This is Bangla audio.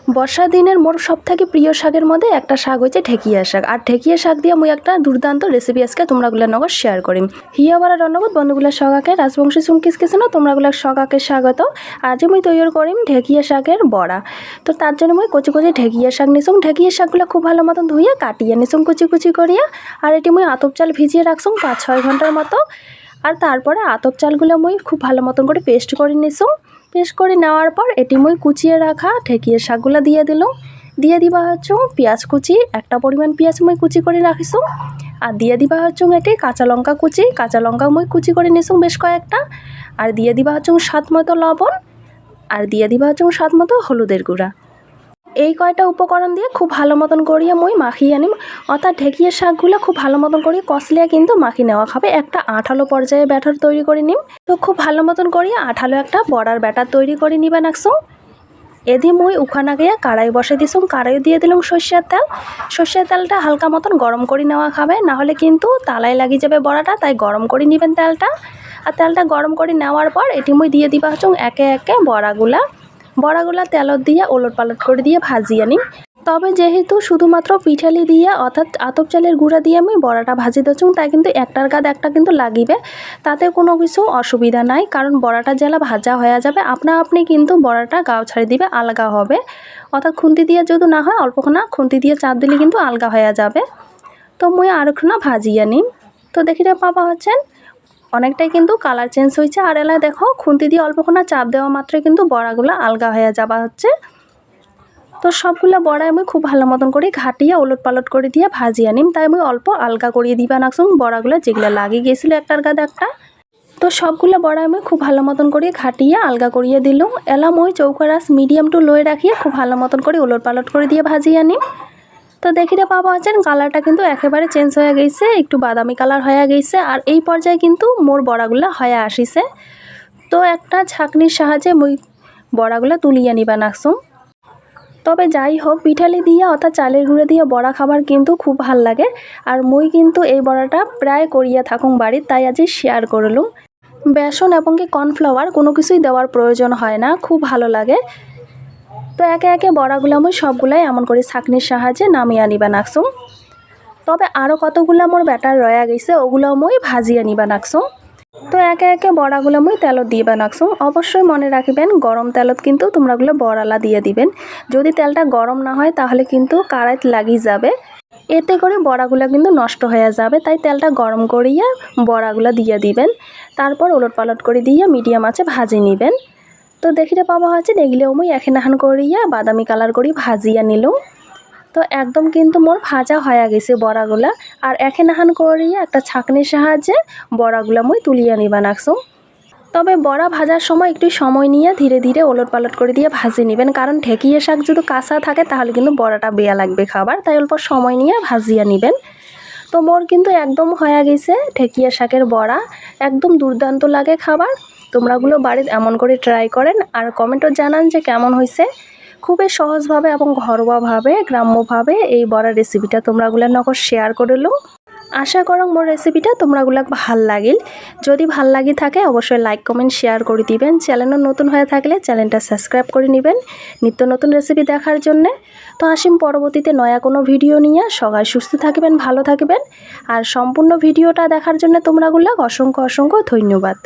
বর্ষা দিনের মোর সবথেকে প্রিয় শাকের মধ্যে একটা শাক হচ্ছে ঢেকিয়া শাক। আর ঢেকিয়া শাক দিয়ে মুই একটা দুর্দান্ত রেসিপি আজকে তোমরাগুলোর নগর শেয়ার করিম। হিয়া বারা রন্নবোধ বন্ধুগুলার সগাকে রাজবংশী চুমকিস কিছু না তোমরাগুলার সগাকে স্বাগত। আজ মুই তৈরি করিম ঢেকিয়া শাকের বড়া। তো তার জন্য মুই কচি কচি ঢেকিয়া শাক নিছুম। ঢেকিয়া শাকগুলো খুব ভালো মতন ধুইয়া কাটিয়ে নিছুম কুচি কুচি করিয়া। আর এটি মুই আতপ চাল ভিজিয়ে রাখছুম 5-6 ঘন্টার মতো। আর তারপরে আতপ চালগুলো মুই খুব ভালো মতন করে পেস্ট করে নিছুম। পেস্ট করে নেওয়ার পর এটি মুই কুচিয়ে রাখা ঢেকিয়া শাকগুলো দিয়ে দিলাম। দিয়ে দিবা হচ্ছে পেঁয়াজ কুচি, একটা পরিমাণ পেঁয়াজ মুই কুচি করে রাখিছো। আর দিয়ে দিবা হচ্ছে এটি কাঁচা লঙ্কা কুচি, কাঁচা লঙ্কা মুই কুচি করে নিছো বেশ কয়েকটা। আর দিয়ে দিবা হচ্ছে স্বাদ মতো লবণ। আর দিয়ে দিবা হচ্ছে স্বাদ মতো হলুদের গুঁড়া। এই কয়টা উপকরণ দিয়ে খুব ভালো মতন করিয়ে মুই মাখিয়ে নিম। অর্থাৎ ঢেকিয়া শাকগুলো খুব ভালো মতন করিয়ে কষলিয়া কিন্তু মাখিয়ে নেওয়া খাবে। একটা আঠালো পর্যায়ে ব্যাটার তৈরি করে নিম। তো খুব ভালো মতন করিয়ে আঠালো একটা বড়ার ব্যাটার তৈরি করে নিবে নাকছো। এদি মুই উখানা গিয়ে কাড়াই বসে দিছুম। কড়াই দিয়ে দিলাম সর্ষের তেল। সর্ষের তেলটা হালকা মতন গরম করে নেওয়া খাবে, নাহলে কিন্তু তালায় লাগিয়ে যাবে বড়াটা, তাই গরম করে নেবেন তেলটা। আর তেলটা গরম করে নেওয়ার পর এটি মুই দিয়ে দিবা হচ্ছে একে একে বড়াগুলা তেলত দিয়ে ওলট পালট করে দিয়ে ভাজিয়ে নিই। তবে যেহেতু শুধুমাত্র পিঠালি দিয়ে অর্থাৎ আতপ চালের গুঁড়া দিয়ে আমি বড়াটা ভাজি দিচ্ছি, তাই কিন্তু একটার গাদ একটা কিন্তু লাগিবে, তাতে কোনো কিছু অসুবিধা নাই। কারণ বড়াটা জেলা ভাজা হয়ে যাবে, আপনি কিন্তু বড়াটা গাও ছাড়ি দিবে, আলগা হবে। অর্থাৎ খুন্তি দিয়ে যদি না হয় অল্পখানা খুন্তি দিয়ে চাপ দিলে কিন্তু আলগা হয়ে যাবে। তো মুই আরেকখানা ভাজিয়ে নিই। তো দেখিতে পাবা হচ্ছেন অনেকটাই কিন্তু কালার চেঞ্জ হয়েছে। আর এলা দেখো খুন্তি দিয়ে অল্পখানা চাপ দেওয়া মাত্রই কিন্তু বড়াগুলো আলগা হয়ে যাবা হচ্ছে। তো সবগুলো বড়া আমি খুব ভালো মতন করে ঘাটিয়ে ওলট পালট করে দিয়ে ভাজিয়ে নিম। তাই আমি অল্প আলগা করিয়ে দিবা নাকসুম বড়াগুলো যেগুলো লাগিয়ে গিয়েছিলো একটার গাদ একটা। তো সবগুলো বড়া আমি খুব ভালো মতন করে ঘাটিয়ে আলগা করিয়ে দিলাম। এলাম ওই চৌকা রাস মিডিয়াম টু লোয়ে রাখিয়ে খুব ভালো মতন করে ওলট পালট করে দিয়ে ভাজিয়ে নিম। তো দেখিতে পাবা হচ্ছেন কালারটা কিন্তু একেবারে চেঞ্জ হয়ে গেছে, একটু বাদামি কালার হয়ে গেছে। আর এই পর্যায়ে কিন্তু মোর বড়াগুলো হয়ে আসিছে। তো একটা ছাঁকনির সাহায্যে মুই বড়াগুলো তুলিয়ে নিবা নাকসুম। তবে যাই হোক পিঠালি দিয়ে অর্থাৎ চালের গুঁড়ো দিয়ে বড়া খাবার কিন্তু খুব ভাল লাগে। আর মুই কিন্তু এই বড়াটা প্রায় করিয়া থাকুম বাড়ির, তাই আজ শেয়ার করলুম। বেসন এবং কি কর্নফ্লাওয়ার কোনো কিছুই দেওয়ার প্রয়োজন হয় না, খুব ভালো লাগে। তো একে একে বড়াগুলো আমি সবগুলাই এমন করে ছাঁকনির সাহায্যে নামিয়ে আনিবা নাকসুম। তবে আরও কতগুলো মোর ব্যাটার রয়ে গেছে, ওগুলো মই ভাজিয়ে নিবা নাকসুম। তো একে একে বড়াগুলো মুই তেলত দিয়ে বানাকছুম। অবশ্যই মনে রাখবেন গরম তেলত কিন্তু তোমরাগুলো বড়ালা দিয়ে দিবেন। যদি তেলটা গরম না হয় তাহলে কিন্তু কারাইত লাগিয়ে যাবে, এতে করে বড়াগুলো কিন্তু নষ্ট হয়ে যাবে। তাই তেলটা গরম করিয়ে বড়াগুলো দিয়ে দিবেন। তারপর ওলট পালট করে দিয়ে মিডিয়াম আঁচে ভাজি নেবেন। তো দেখিতে পাওয়া হচ্ছে এগুলোও মুই এখান করিয়া বাদামি কালার করি ভাজিয়া নিলাম। তো একদম কিন্তু মোর ভাজা হয়ে গেছে বড়াগুলা। আর এখান করিয়ে একটা ছাঁকনির সাহায্যে বড়াগুলা মুই তুলিয়ে নিবা নাকসুম। তবে বড়া ভাজার সময় একটু সময় নিয়ে ধীরে ধীরে ওলট পালট করে দিয়ে ভাজি নেবেন, কারণ ঢেকিয়া শাক যদি কাঁচা থাকে তাহলে কিন্তু বড়াটা বেয়া লাগবে খাবার, তাই অল্প সময় নিয়ে ভাজিয়ে নেবেন। তো মোর কিন্তু একদম হয়ে গেছে ঢেকিয়া শাকের বড়া, একদম দুর্দান্ত লাগে খাবার। তোমরাগুলো বাড়িতে এমন করে ট্রাই করেন আর কমেন্টও জানান যে কেমন হয়েছে। খুবই সহজভাবে এবং ঘরোয়াভাবে গ্রাম্যভাবে এই বড়ার রেসিপিটা তোমরাগুলোর নগর শেয়ার করলাম। আশা করং মোর রেসিপিটা তোমরাগুলাক ভাল লাগিল। যদি ভাল লাগি থাকে অবশ্যই লাইক কমেন্ট শেয়ার করে দিবেন। চ্যানেলও নতুন হয়ে থাকলে চ্যানেলটা সাবস্ক্রাইব করে নেবেন নিত্য নতুন রেসিপি দেখার জন্যে। তো আসিম পরবর্তীতে নয়া কোনো ভিডিও নিয়ে। সবাই সুস্থ থাকবেন, ভালো থাকবেন। আর সম্পূর্ণ ভিডিওটা দেখার জন্য তোমরাগুলাক অসংখ্য অসংখ্য ধন্যবাদ।